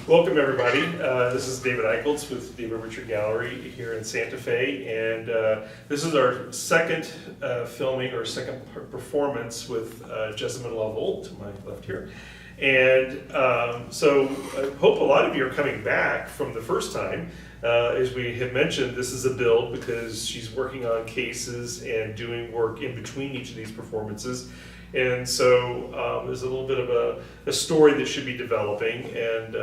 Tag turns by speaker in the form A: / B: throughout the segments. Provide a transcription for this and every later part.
A: Welcome everybody. This is David Eicholtz with David Richard Gallery here in Santa Fe, and this is our second filming or second performance with Jessamyn Lovell to my left here. And so I hope a lot of you are coming back from the first time. As we had mentioned, this is a build because she's working on cases and doing work in between each of these performances. And so there's a little bit of a story that should be developing. And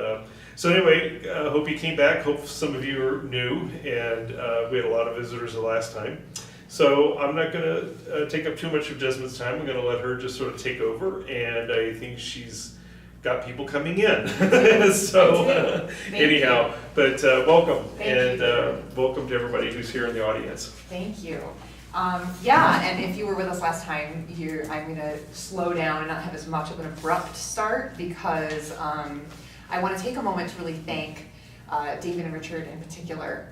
A: so anyway, I hope you came back. Hope some of you are new. And we had a lot of visitors the last time. So I'm not going to take up too much of Jessamyn's time. I'm going to let her just sort of take over. And I think she's got people coming in. So anyhow, but welcome. Welcome to everybody who's here in the audience.
B: Thank you. Yeah, and if you were with us last time, I'm going to slow down and not have as much of an abrupt start because I want to take a moment to really thank David and Richard in particular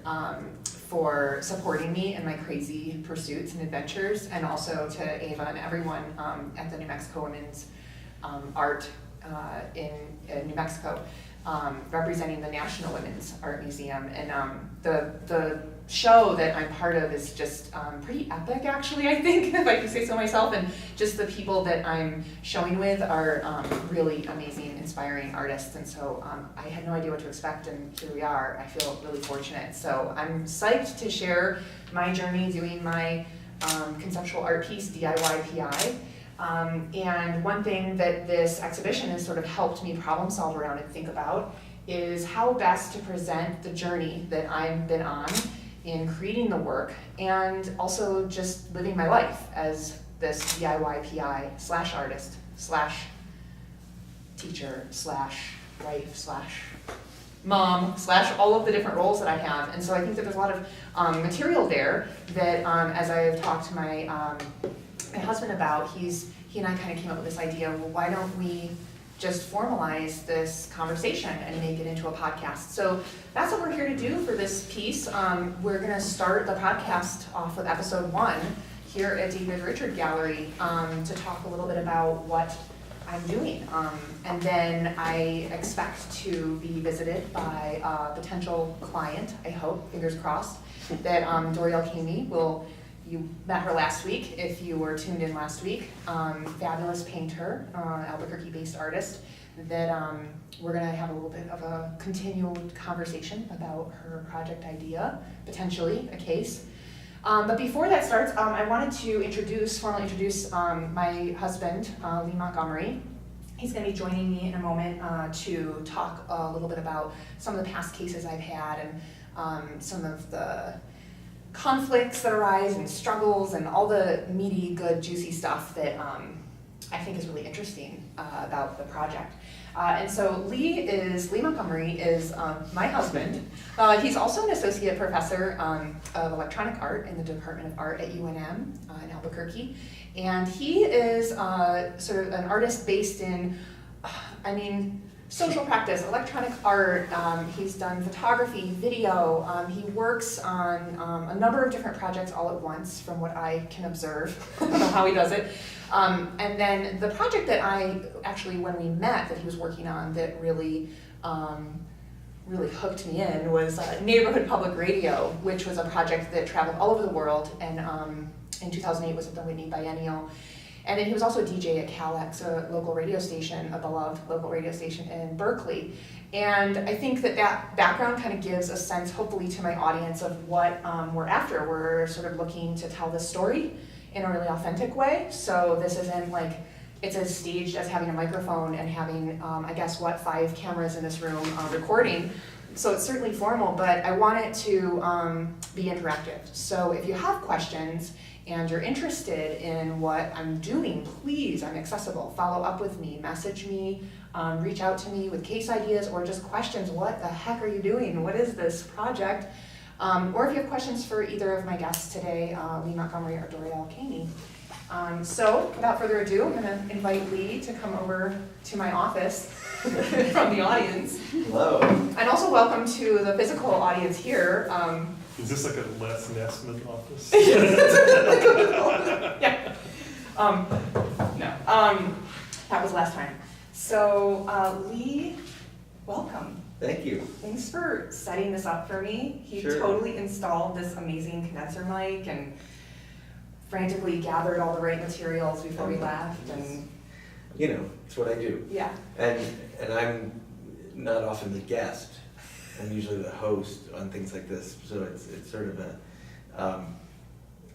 B: for supporting me in my crazy pursuits and adventures, and also to Ava and everyone at the New Mexico Women's Art in New Mexico, representing the National Women's Art Museum. And the show that I'm part of is just pretty epic, actually, I think, if I can say so myself. And just the people that I'm showing with are really amazing, inspiring artists. And so I had no idea what to expect, and here we are. I feel really fortunate. So I'm psyched to share my journey doing my conceptual art piece, DIY PI. And one thing that this exhibition has sort of helped me problem solve around and think about is how best to present the journey that I've been on in creating the work, and also just living my life as this DIY PI / artist / teacher / wife / mom / all of the different roles that I have. And so I think that there's a lot of material there that as I have talked to my husband about, he and I kind of came up with this idea, well, why don't we just formalize this conversation and make it into a podcast? So that's what we're here to do for this piece. We're going to start the podcast off with episode 1 here at David Richard Gallery to talk a little bit about what I'm doing. And then I expect to be visited by a potential client, I hope, fingers crossed, that Dorielle Kamey will. You met her last week, if you were tuned in last week. Fabulous painter, Albuquerque-based artist, that we're going to have a little bit of a continued conversation about her project idea, potentially a case. But before that starts, I wanted to formally introduce my husband, Lee Montgomery. He's going to be joining me in a moment to talk a little bit about some of the past cases I've had and some of the conflicts that arise and struggles and all the meaty, good, juicy stuff that I think is really interesting about the project. And so Lee Montgomery is my husband. He's also an associate professor of electronic art in the Department of Art at UNM in Albuquerque. And he is sort of an artist based in, social practice, electronic art. He's done photography, video. He works on a number of different projects all at once, from what I can observe. I don't know how he does it. And then the project that when we met, that he was working on, that really hooked me in was Neighborhood Public Radio, which was a project that traveled all over the world, and in 2008 was at the Whitney Biennial. And then he was also a DJ at CalX, a local radio station, a beloved local radio station in Berkeley. And I think that background kind of gives a sense, hopefully, to my audience of what we're after. We're sort of looking to tell this story in a really authentic way. So this isn't like it's as staged as having a microphone and having, 5 cameras in this room recording. So it's certainly formal, but I want it to be interactive. So if you have questions and you're interested in what I'm doing, please, I'm accessible. Follow up with me, message me, reach out to me with case ideas or just questions. What the heck are you doing? What is this project? Or if you have questions for either of my guests today, Lee Montgomery or Dorielle Kamey. So without further ado, I'm going to invite Lee to come over to my office from the audience.
C: Hello.
B: And also welcome to the physical audience here.
A: Is this like a Les Nessman office?
B: Yeah. No. That was last time. So Lee, welcome.
C: Thank you.
B: Thanks for setting this up for me. He
C: Sure.
B: totally installed this amazing condenser mic and frantically gathered all the right materials before we left, and
C: You know, it's what I do.
B: yeah.
C: And I'm not often the guest. I'm usually the host on things like this, so it's sort of a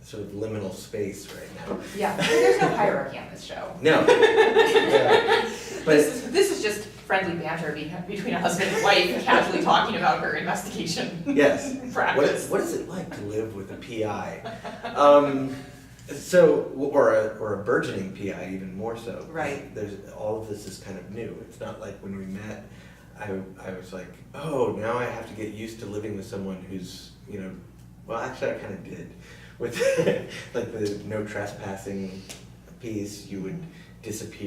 C: sort of liminal space right now.
B: Yeah, there's no hierarchy on this show.
C: No. Yeah. But
B: This is just friendly banter between a husband and wife casually talking about her investigation
C: yes.
B: practice.
C: What is it like to live with a PI? Or a burgeoning PI, even more so.
B: Right.
C: There's all of this is kind of new. It's not like when we met, I was like, oh, now I have to get used to living with someone who's, you know, well, actually I kind of did. With like the no trespassing piece, you would disappear